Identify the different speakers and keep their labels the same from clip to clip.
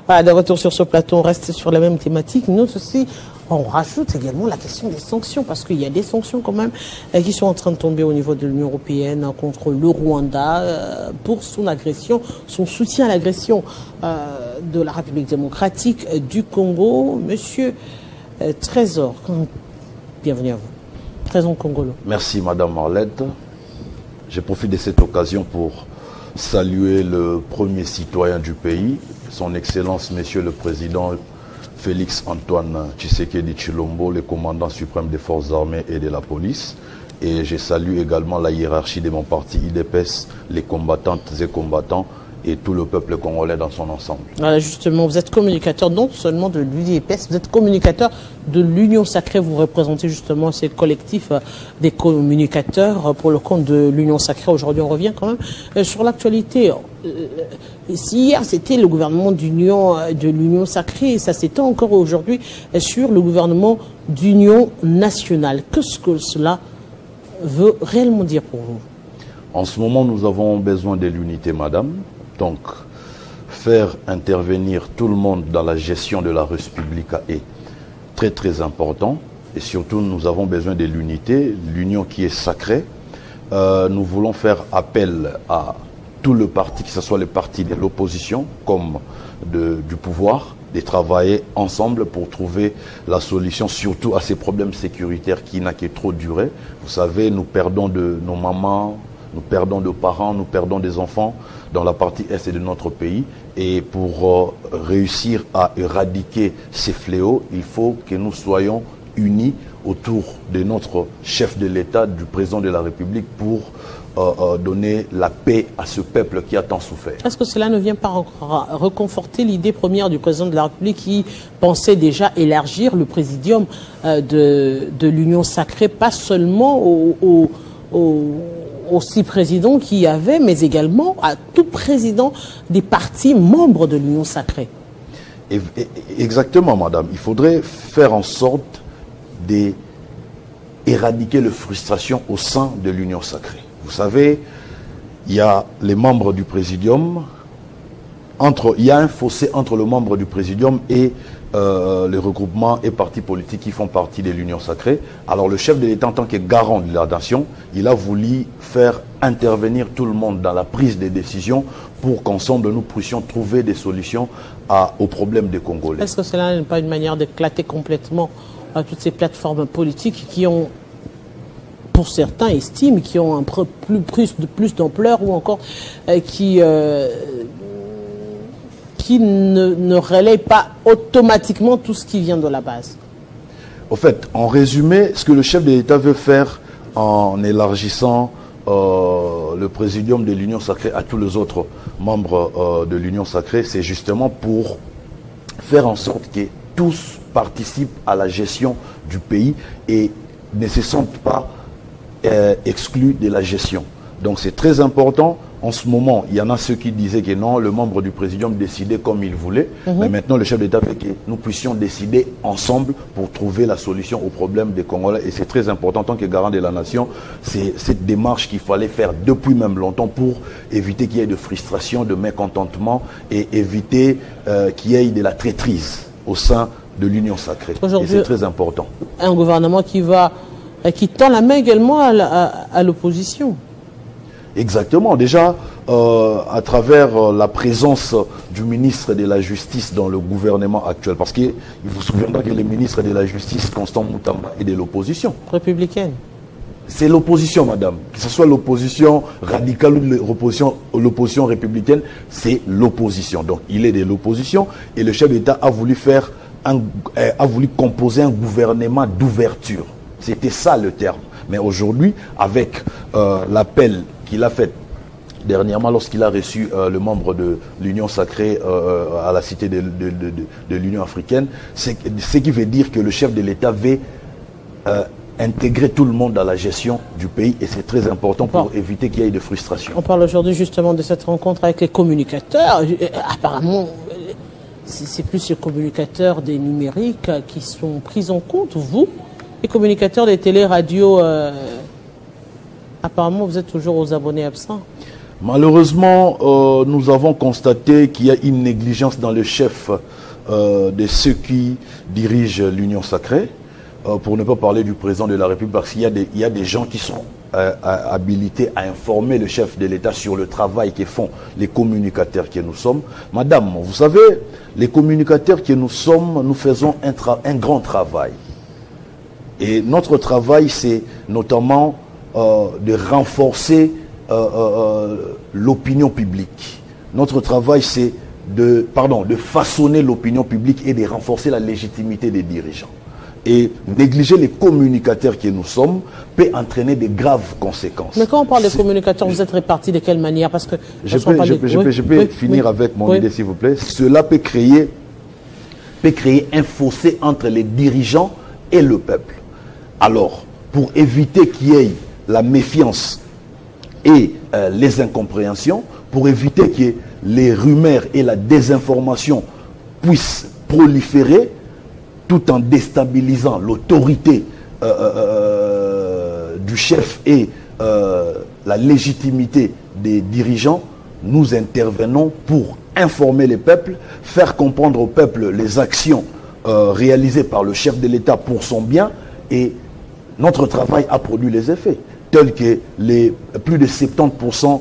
Speaker 1: Voilà, de retour sur ce plateau, on reste sur la même thématique. Nous aussi, on rajoute également la question des sanctions, parce qu'il y a des sanctions quand même qui sont en train de tomber au niveau de l'Union européenne contre le Rwanda pour son agression, son soutien à l'agression de la République démocratique du Congo. Monsieur Trésor, bienvenue à vous. Trésor Congolo.
Speaker 2: Merci Madame Marlette. Je profite de cette occasion pour saluer le premier citoyen du pays, son Excellence Monsieur le Président Félix Antoine Tshisekedi Tshilombo, le commandant suprême des forces armées et de la police. Et je salue également la hiérarchie de mon parti IDPS, les combattantes et combattants et tout le peuple congolais dans son ensemble.
Speaker 1: Voilà, justement, vous êtes communicateur non seulement de l'UDPS, vous êtes communicateur de l'Union Sacrée. Vous représentez justement ces collectifs des communicateurs pour le compte de l'Union Sacrée. Aujourd'hui, on revient quand même sur l'actualité. Hier, c'était le gouvernement de l'Union Sacrée et ça s'étend encore aujourd'hui sur le gouvernement d'Union nationale. Qu'est-ce que cela veut réellement dire pour vous?
Speaker 2: En ce moment, nous avons besoin de l'unité, madame. Donc, faire intervenir tout le monde dans la gestion de la République est très très important. Et surtout, nous avons besoin de l'unité, l'union qui est sacrée. Nous voulons faire appel à tout le parti, que ce soit le parti de l'opposition comme du pouvoir, de travailler ensemble pour trouver la solution, surtout à ces problèmes sécuritaires qui n'a que trop duré. Vous savez, nous perdons de nos mamans, nous perdons de parents, nous perdons des enfants dans la partie est de notre pays. Et pour réussir à éradiquer ces fléaux, il faut que nous soyons unis autour de notre chef de l'État, du président de la République, pour donner la paix à ce peuple qui a tant souffert.
Speaker 1: Est-ce que cela ne vient pas reconforter l'idée première du président de la République qui pensait déjà élargir le présidium de l'Union Sacrée, pas seulement aux 6 présidents qu'il y avait, mais également à tout président des partis membres de l'Union Sacrée?
Speaker 2: Exactement, madame. Il faudrait faire en sorte d'éradiquer la frustration au sein de l'Union Sacrée. Vous savez, il y a les membres du présidium, il y a un fossé entre le membre du présidium et les regroupements et partis politiques qui font partie de l'Union Sacrée. Alors le chef de l'État, en tant que garant de la nation, il a voulu faire intervenir tout le monde dans la prise des décisions pour qu'ensemble nous puissions trouver des solutions aux problèmes des Congolais.
Speaker 1: Est-ce que cela n'est pas une manière d'éclater complètement toutes ces plateformes politiques qui ont, pour certains, estiment, qui ont plus d'ampleur ou encore qui ne relaient pas automatiquement tout ce qui vient de la base?
Speaker 2: Au fait, en résumé, ce que le chef de l'État veut faire en élargissant le présidium de l'Union Sacrée à tous les autres membres de l'Union Sacrée, c'est justement pour faire en sorte que tous participent à la gestion du pays et ne se sentent pas exclus de la gestion. Donc c'est très important. En ce moment, il y en a ceux qui disaient que non, le membre du présidium décidait comme il voulait. Mais maintenant, le chef d'État fait que nous puissions décider ensemble pour trouver la solution aux problèmes des Congolais. Et c'est très important, en tant que garant de la nation, c'est cette démarche qu'il fallait faire depuis même longtemps pour éviter qu'il y ait de frustration, de mécontentement et éviter qu'il y ait de la traîtrise au sein de l'Union Sacrée. Et c'est très important.
Speaker 1: Un gouvernement qui tend la main également à l'opposition.
Speaker 2: Exactement. Déjà, à travers la présence du ministre de la Justice dans le gouvernement actuel, parce qu'il vous souviendra que le ministre de la Justice, Constant Moutamba, est de l'opposition.
Speaker 1: Républicaine.
Speaker 2: C'est l'opposition, madame. Que ce soit l'opposition radicale ou l'opposition républicaine, c'est l'opposition. Donc, il est de l'opposition et le chef d'État a voulu composer un gouvernement d'ouverture. C'était ça le terme. Mais aujourd'hui, avec l'appel qu'il a fait dernièrement lorsqu'il a reçu le membre de l'Union Sacrée à la cité de l'Union africaine, ce qui veut dire que le chef de l'État veut intégrer tout le monde dans la gestion du pays et c'est très important pour éviter qu'il y ait de frustration.
Speaker 1: On parle aujourd'hui justement de cette rencontre avec les communicateurs. Apparemment, c'est plus les communicateurs des numériques qui sont pris en compte. Vous, les communicateurs des télé, radios, apparemment vous êtes toujours aux abonnés absents.
Speaker 2: Malheureusement, nous avons constaté qu'il y a une négligence dans le chef de ceux qui dirigent l'Union sacrée, pour ne pas parler du président de la République, parce qu'il y a des gens qui sont habilités à informer le chef de l'État sur le travail que font les communicateurs que nous sommes. Madame, vous savez, les communicateurs que nous sommes, nous faisons un grand travail. Et notre travail, c'est notamment de renforcer l'opinion publique. Notre travail, c'est de façonner l'opinion publique et de renforcer la légitimité des dirigeants. Et négliger les communicateurs que nous sommes peut entraîner de graves conséquences.
Speaker 1: Mais quand on parle de communicateurs, vous êtes répartis de quelle manière? Parce que
Speaker 2: je peux finir avec mon idée, s'il vous plaît. Cela peut créer un fossé entre les dirigeants et le peuple. Alors, pour éviter qu'il y ait la méfiance et les incompréhensions, pour éviter que les rumeurs et la désinformation puissent proliférer, tout en déstabilisant l'autorité du chef et la légitimité des dirigeants, nous intervenons pour informer les peuples, faire comprendre au peuple les actions réalisées par le chef de l'État pour son bien, et notre travail a produit les effets, tels que les plus de 70%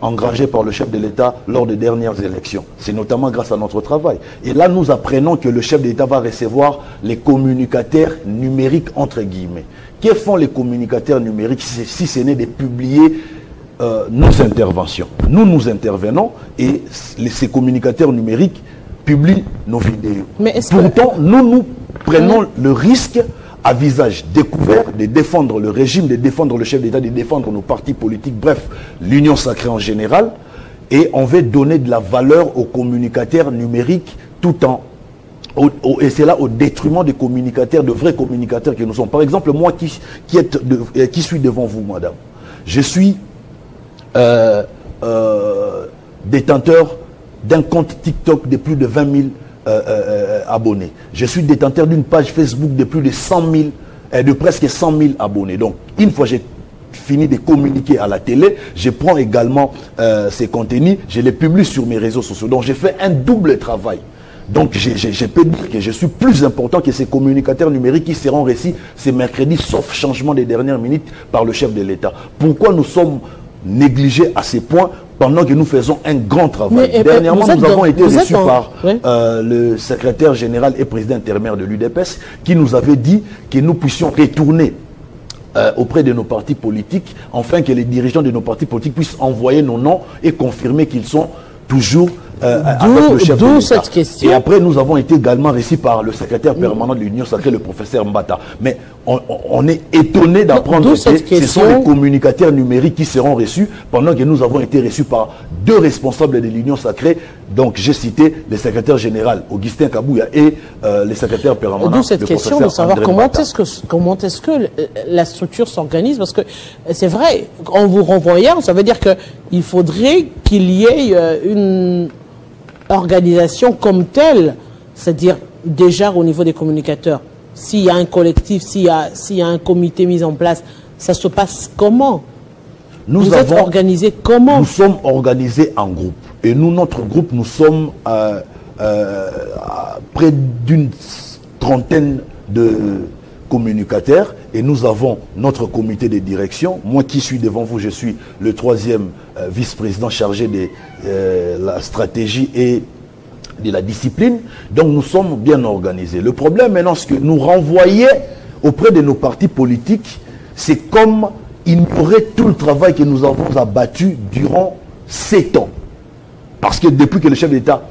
Speaker 2: engagés par le chef de l'État lors des dernières élections. C'est notamment grâce à notre travail. Et là, nous apprenons que le chef de l'État va recevoir les communicateurs numériques, entre guillemets. Que font les communicateurs numériques si ce n'est de publier nos interventions? Nous intervenons et ces communicateurs numériques publient nos vidéos. Pourtant, nous prenons le risque à visage découvert de défendre le régime, de défendre le chef d'État, de défendre nos partis politiques, bref, l'Union sacrée en général. Et on veut donner de la valeur aux communicateurs numériques et c'est là au détriment des communicateurs, de vrais communicateurs que nous sommes. Par exemple, moi qui suis devant vous, madame, je suis détenteur d'un compte TikTok de plus de 20 000 abonnés. Je suis détenteur d'une page Facebook de plus de 100 000, de presque 100 000 abonnés. Donc, une fois j'ai fini de communiquer à la télé, je prends également ces contenus, je les publie sur mes réseaux sociaux. Donc, j'ai fait un double travail. Donc, je peux dire que je suis plus important que ces communicateurs numériques qui seront reçus ce mercredi, sauf changement des dernières minutes par le chef de l'État. Pourquoi nous sommes négligés à ces points pendant que nous faisons un grand travail? Dernièrement, nous avons été reçus par le secrétaire général et président intérimaire de l'UDPS qui nous avait dit que nous puissions retourner auprès de nos partis politiques, afin que les dirigeants de nos partis politiques puissent envoyer nos noms et confirmer qu'ils sont toujours avec le chef de l'État.
Speaker 1: Cette question.
Speaker 2: Et après, nous avons été également reçus par le secrétaire permanent de l'Union sacrée, le professeur Mbata. Mais on est étonné d'apprendre que ce sont les communicateurs numériques qui seront reçus, pendant que nous avons été reçus par deux responsables de l'Union sacrée. Donc, j'ai cité le secrétaire général Augustin Kabouya et le secrétaire permanent.
Speaker 1: D'où cette question de savoir comment est-ce que la structure s'organise, parce que c'est vrai, en vous renvoyant, ça veut dire qu'il faudrait qu'il y ait une organisation comme telle, c'est-à-dire déjà au niveau des communicateurs. S'il y a un collectif, s'il y a un comité mis en place, ça se passe comment? Vous êtes organisé comment?
Speaker 2: Nous sommes organisés en groupe. Et nous, notre groupe, nous sommes près d'une trentaine de communicateurs. Et nous avons notre comité de direction. Moi qui suis devant vous, je suis le troisième vice-président chargé de la stratégie et de la discipline. Donc nous sommes bien organisés. Le problème maintenant, c'est que nous renvoyer auprès de nos partis politiques, c'est comme ignorer tout le travail que nous avons abattu durant 7 ans. Parce que depuis que le chef d'État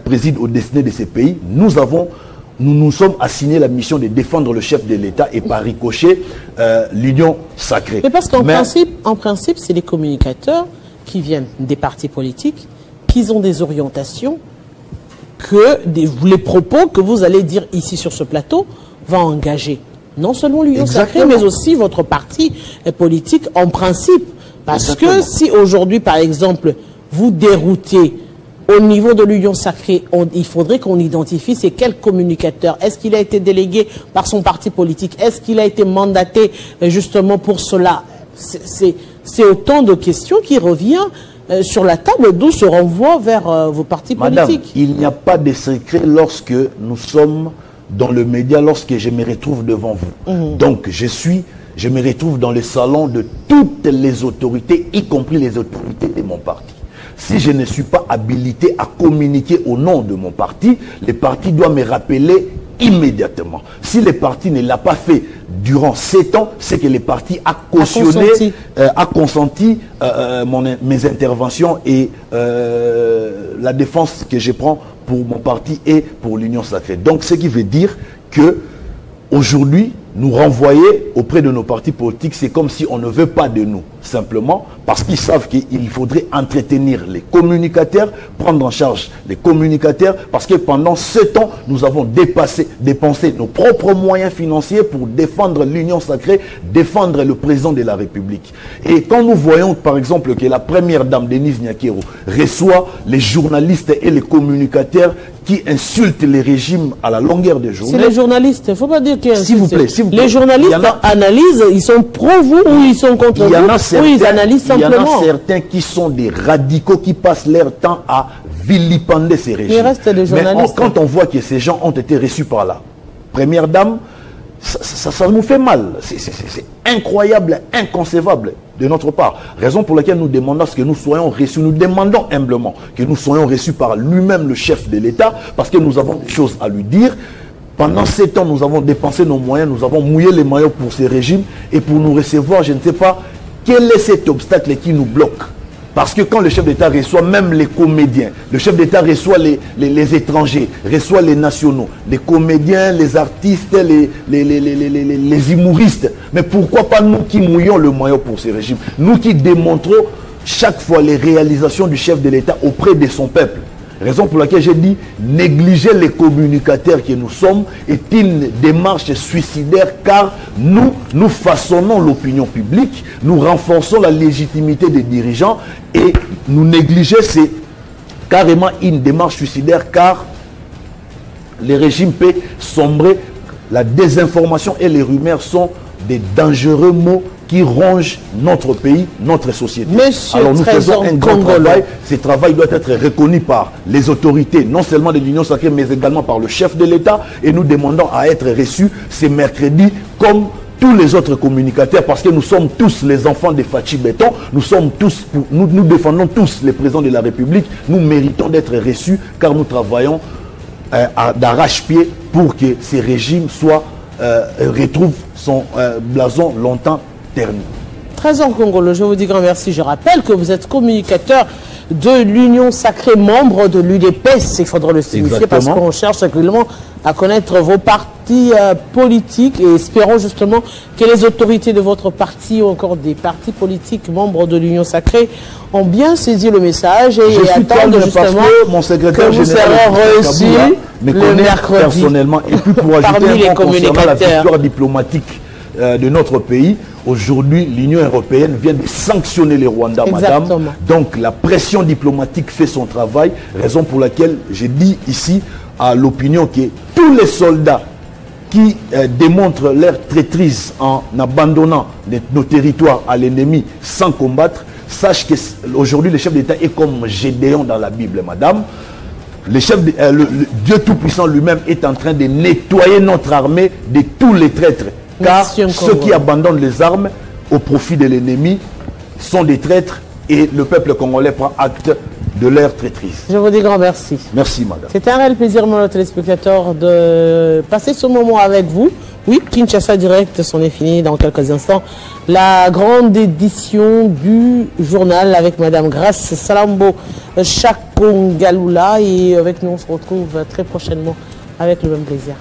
Speaker 2: préside aux destinées de ces pays, nous nous sommes assignés la mission de défendre le chef de l'État et par ricochet l'Union sacrée.
Speaker 1: Mais parce qu'en principe, c'est les communicateurs qui viennent des partis politiques, qui ont des orientations, les propos que vous allez dire ici sur ce plateau vont engager non seulement l'Union sacrée, mais aussi votre parti politique en principe. Parce que si aujourd'hui, par exemple, vous déroutez au niveau de l'Union sacrée, il faudrait qu'on identifie c'est quel communicateur. Est-ce qu'il a été délégué par son parti politique? Est-ce qu'il a été mandaté justement pour cela? C'est autant de questions qui reviennent sur la table, d'où ce renvoi vers vos partis politiques.
Speaker 2: Madame, il n'y a pas de secret lorsque nous sommes dans le média, lorsque je me retrouve devant vous. Donc, je me retrouve dans le salon de toutes les autorités, y compris les autorités de mon parti. Si je ne suis pas habilité à communiquer au nom de mon parti, le parti doit me rappeler immédiatement. Si le parti ne l'a pas fait durant 7 ans, c'est que le parti a cautionné, a consenti mes interventions et la défense que je prends pour mon parti et pour l'Union Sacrée. Donc, ce qui veut dire que aujourd'hui, nous renvoyer auprès de nos partis politiques, c'est comme si on ne veut pas de nous. Simplement parce qu'ils savent qu'il faudrait entretenir les communicateurs, prendre en charge les communicateurs, parce que pendant 7 ans, nous avons dépensé nos propres moyens financiers pour défendre l'Union Sacrée, défendre le président de la République. Et quand nous voyons, par exemple, que la première dame, Denise Nyakero, reçoit les journalistes et les communicateurs qui insultent les régimes à la longueur des journées...
Speaker 1: C'est les journalistes, il ne faut pas dire qu'ils
Speaker 2: s'il vous plaît.
Speaker 1: Les journalistes analysent, ils sont pro vous ou ils sont contre vous, ou ils analysent simplement.
Speaker 2: Il y en a certains qui sont des radicaux qui passent leur temps à vilipender ces régimes.
Speaker 1: Il reste des journalistes.
Speaker 2: Mais quand on voit que ces gens ont été reçus par la première dame, ça nous fait mal. C'est incroyable, inconcevable de notre part. Raison pour laquelle nous demandons que nous soyons reçus. Nous demandons humblement que nous soyons reçus par lui-même, le chef de l'État, parce que nous avons des choses à lui dire. Pendant 7 ans, nous avons dépensé nos moyens, nous avons mouillé les maillots pour ces régimes. Et pour nous recevoir, je ne sais pas quel est cet obstacle qui nous bloque. Parce que quand le chef d'État reçoit même les comédiens, le chef d'État reçoit les étrangers, reçoit les nationaux, les comédiens, les artistes, les humoristes. Mais pourquoi pas nous qui mouillons le maillot pour ces régimes? Nous qui démontrons chaque fois les réalisations du chef de l'État auprès de son peuple. Raison pour laquelle j'ai dit négliger les communicateurs que nous sommes est une démarche suicidaire, car nous façonnons l'opinion publique, nous renforçons la légitimité des dirigeants, et nous négliger, c'est carrément une démarche suicidaire, car les régimes peuvent sombrer. La désinformation et les rumeurs sont des dangereux mots qui rongent notre pays, notre société.
Speaker 1: Monsieur,
Speaker 2: alors nous faisons un grand travail. Ce travail doit être reconnu par les autorités, non seulement de l'Union Sacrée, mais également par le chef de l'État. Et nous demandons à être reçus ce mercredi comme tous les autres communicateurs, parce que nous sommes tous les enfants de Fachi Béton. Nous défendons tous les présidents de la République. Nous méritons d'être reçus, car nous travaillons d'arrache-pied pour que ces régimes retrouvent son blason longtemps terminé.
Speaker 1: Trésor Congolo, je vous dis grand merci. Je rappelle que vous êtes communicateur de l'Union Sacrée, membre de l'UDPS, il faudra le signifier. Exactement. Parce qu'on cherche régulièrement à connaître vos partis politiques, et espérons justement que les autorités de votre parti ou encore des partis politiques membres de l'Union Sacrée ont bien saisi le message et attendent justement
Speaker 2: mon secrétaire
Speaker 1: que vous serez reçus le mercredi
Speaker 2: personnellement. Et puis pour ajouter
Speaker 1: parmi les
Speaker 2: concernant la victoire diplomatique de notre pays, aujourd'hui, l'Union européenne vient de sanctionner les Rwandais, madame. Donc, la pression diplomatique fait son travail, raison pour laquelle j'ai dit ici à l'opinion que tous les soldats qui démontrent leur traîtrise en abandonnant nos territoires à l'ennemi sans combattre, sachent qu'aujourd'hui, le chef d'État est comme Gédéon dans la Bible, madame. Le Dieu Tout-Puissant lui-même est en train de nettoyer notre armée de tous les traîtres. Car ceux qui abandonnent les armes au profit de l'ennemi sont des traîtres, et le peuple congolais prend acte de leur traîtrise.
Speaker 1: Je vous dis grand merci.
Speaker 2: Merci, madame.
Speaker 1: C'était un réel plaisir, mon téléspectateur, de passer ce moment avec vous. Oui, Kinshasa Direct, c'en est fini dans quelques instants. La grande édition du journal avec madame Grace Salambo Chakongalula. Et avec nous, on se retrouve très prochainement avec le même plaisir.